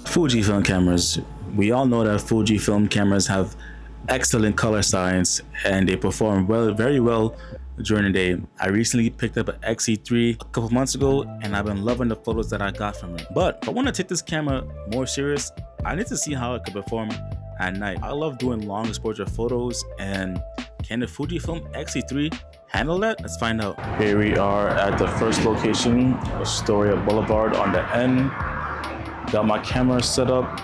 Fujifilm cameras. We all know that Fujifilm cameras have excellent color science and they perform very well during the day. I recently picked up an X-E3 a couple months ago and I've been loving the photos that I got from it. But if I want to take this camera more serious, I need to see how it could perform at night. I love doing long exposure photos, and can the Fujifilm X-E3 handle that? Let's find out. Here we are at the first location, Astoria Boulevard on the end. Got my camera set up.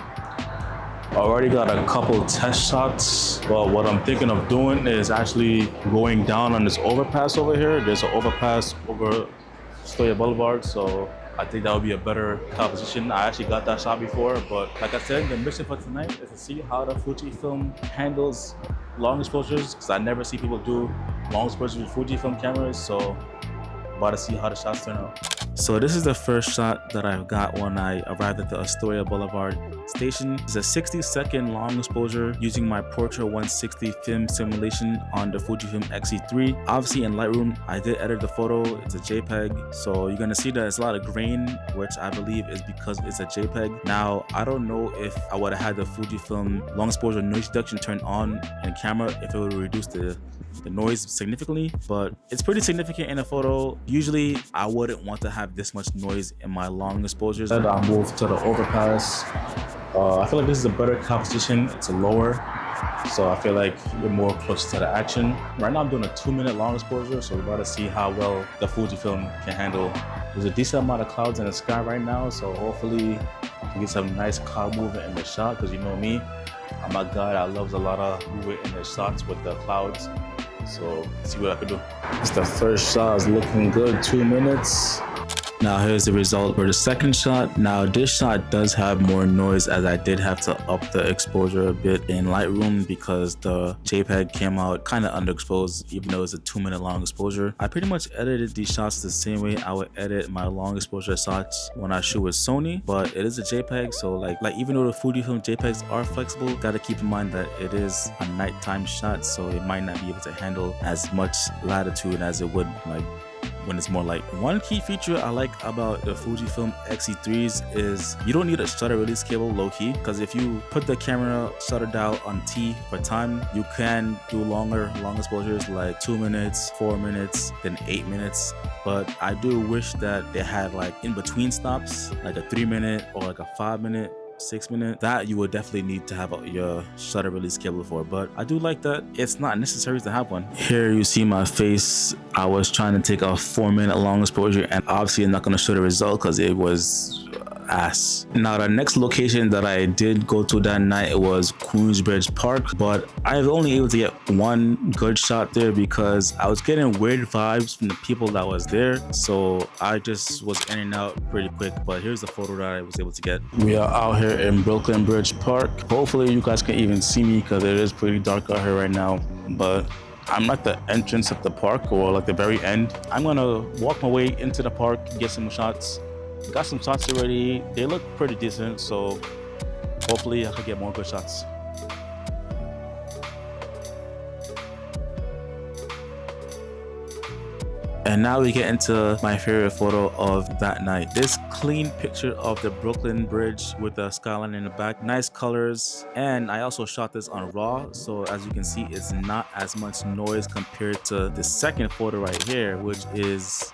Already got a couple test shots, but what I'm thinking of doing is actually going down on this overpass over here. There's an overpass over Astoria Boulevard, so I think that would be a better composition. I actually got that shot before, but like I said, the mission for tonight is to see how the Fujifilm handles long exposures, because I never see people do long exposures with Fujifilm cameras, so about to see how the shots turn out. So this is the first shot that I got when I arrived at the Astoria Boulevard station. It's a 60-second long exposure using my Portra 160 film simulation on the Fujifilm X-E3. Obviously in Lightroom, I did edit the photo. It's a JPEG. So you're gonna see that it's a lot of grain, which I believe is because it's a JPEG. Now, I don't know if I would have had the Fujifilm long exposure noise reduction turned on in camera, if it would reduce the noise significantly, but it's pretty significant in a photo. Usually I wouldn't want to have this much noise in my long exposures. And I moved to the overpass. I feel like this is a better composition. It's a lower, so I feel like you're more close to the action. Right now I'm doing a 2-minute long exposure, so we're about to see how well the Fujifilm can handle. There's a decent amount of clouds in the sky right now, so hopefully you can get some nice cloud movement in the shot, because you know me, I'm a guy that loves a lot of movement in the shots with the clouds. So let's see what I can do. It's the first shot, is looking good, 2 minutes. Now here's the result for the second shot. Now this shot does have more noise, as I did have to up the exposure a bit in Lightroom because the JPEG came out kind of underexposed, even though it's a 2-minute long exposure. I pretty much edited these shots the same way I would edit my long exposure shots when I shoot with Sony, but it is a JPEG, so like even though the Fujifilm JPEGs are flexible, gotta keep in mind that it is a nighttime shot, so it might not be able to handle as much latitude as it would like when it's more light. One key feature I like about the Fujifilm X-E3s is you don't need a shutter release cable low-key, because if you put the camera shutter dial on T for time, you can do long exposures like 2 minutes, 4 minutes, then 8 minutes. But I do wish that they had like in-between stops, like a 3-minute or like a 5-minute, 6-minute. That you would definitely need to have your shutter release cable for, but I do like that it's not necessary to have one. Here you see my face. I was trying to take a 4-minute long exposure, and obviously I'm not going to show the result because it was ass. Now the next location that I did go to that night was Queensbridge Park, but I was only able to get one good shot there because I was getting weird vibes from the people that was there, so I just was in and out pretty quick. But here's the photo that I was able to get. We are out here in Brooklyn Bridge Park. Hopefully you guys can even see me because it is pretty dark out here right now, but I'm at the entrance of the park, or like the very end. I'm gonna walk my way into the park, get some shots. Got some shots already. They look pretty decent, so hopefully I can get more good shots. And now we get into my favorite photo of that night. This clean picture of the Brooklyn Bridge with the skyline in the back. Nice colors. And I also shot this on RAW. So as you can see, it's not as much noise compared to the second photo right here, which is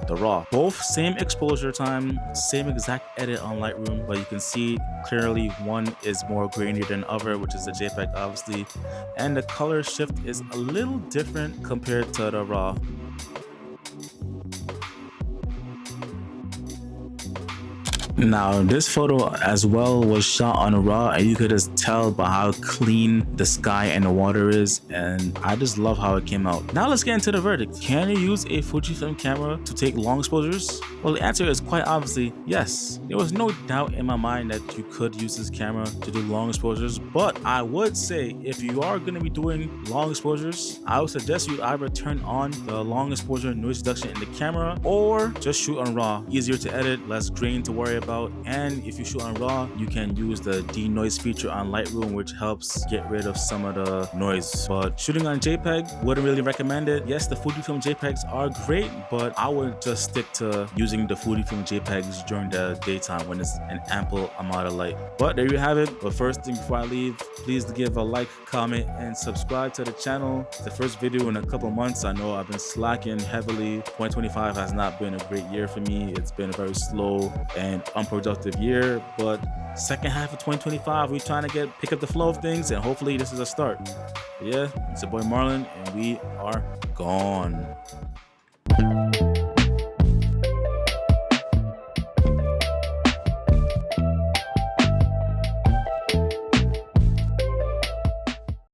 the RAW. Both same exposure time, same exact edit on Lightroom, but you can see clearly one is more grainy than the other, which is the JPEG obviously. And the color shift is a little different compared to the RAW. Now this photo as well was shot on RAW, and you could just tell by how clean the sky and the water is, and I just love how it came out. Now let's get into the verdict. Can you use a Fujifilm camera to take long exposures? Well, the answer is quite obviously yes. There was no doubt in my mind that you could use this camera to do long exposures, but I would say if you are going to be doing long exposures, I would suggest you either turn on the long exposure noise reduction in the camera or just shoot on RAW. Easier to edit, less grain to worry about. out. And if you shoot on RAW, you can use the denoise feature on Lightroom, which helps get rid of some of the noise. But shooting on JPEG, wouldn't really recommend it. Yes, the Fujifilm JPEGs are great, but I would just stick to using the Fujifilm JPEGs during the daytime when it's an ample amount of light. But there you have it. But first thing before I leave, please give a like, comment, and subscribe to the channel. It's the first video in a couple months. I know I've been slacking heavily. 2025 has not been a great year for me. It's been a very slow and unproductive year, but second half of 2025 we're trying to pick up the flow of things, and hopefully this is a start. But yeah, it's your boy Marlon, and we are gone.